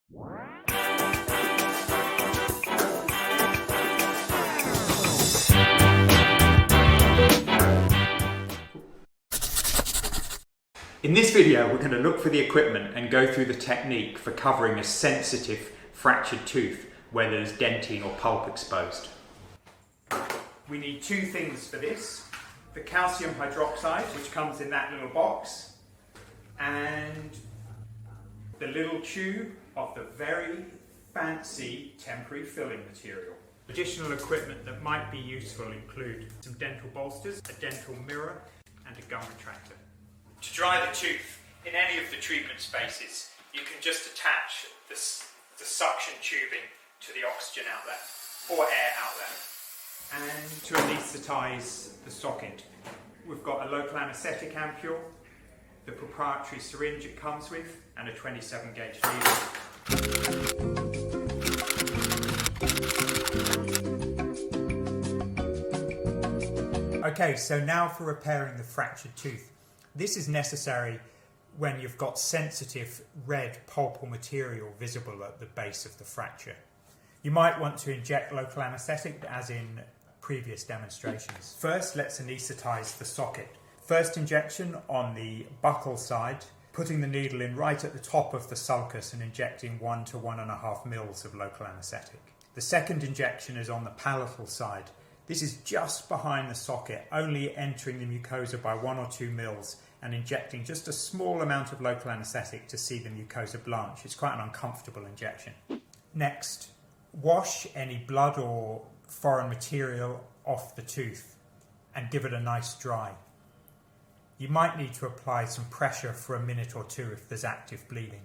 In this video, we're going to look for the equipment and go through the technique for covering a sensitive fractured tooth where there's dentine or pulp exposed. We need two things for this: the calcium hydroxide, which comes in that little box, and the little tube of the very fancy temporary filling material. Additional equipment that might be useful include some dental bolsters, a dental mirror, and a gum retractor. To dry the tooth in any of the treatment spaces, you can just attach the suction tubing to the oxygen outlet or air outlet. And to anaesthetise the socket, we've got a local anaesthetic ampule, the proprietary syringe it comes with, and a 27 gauge needle. Okay, so now for repairing the fractured tooth. This is necessary when you've got sensitive red pulpal material visible at the base of the fracture. You might want to inject local anaesthetic as in previous demonstrations. First, let's anaesthetise the socket. First injection on the buccal side, putting the needle in right at the top of the sulcus and injecting 1 to 1.5 mils of local anaesthetic. The second injection is on the palatal side. This is just behind the socket, only entering the mucosa by 1 or 2 mils and injecting just a small amount of local anaesthetic to see the mucosa blanch. It's quite an uncomfortable injection. Next, wash any blood or foreign material off the tooth and give it a nice dry. You might need to apply some pressure for a minute or two if there's active bleeding.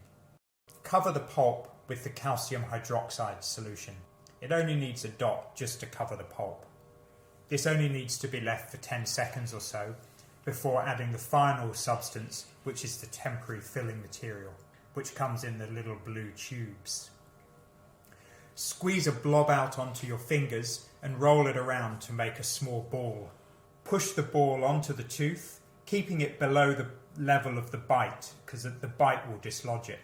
Cover the pulp with the calcium hydroxide solution. It only needs a dot just to cover the pulp. This only needs to be left for 10 seconds or so before adding the final substance, which is the temporary filling material, which comes in the little blue tubes. Squeeze a blob out onto your fingers and roll it around to make a small ball. Push the ball onto the tooth, keeping it below the level of the bite, because the bite will dislodge it.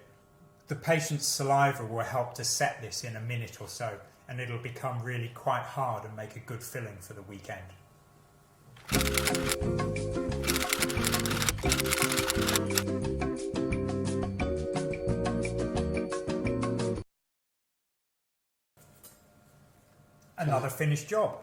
The patient's saliva will help to set this in a minute or so, and it'll become really quite hard and make a good filling for the weekend. Another finished job.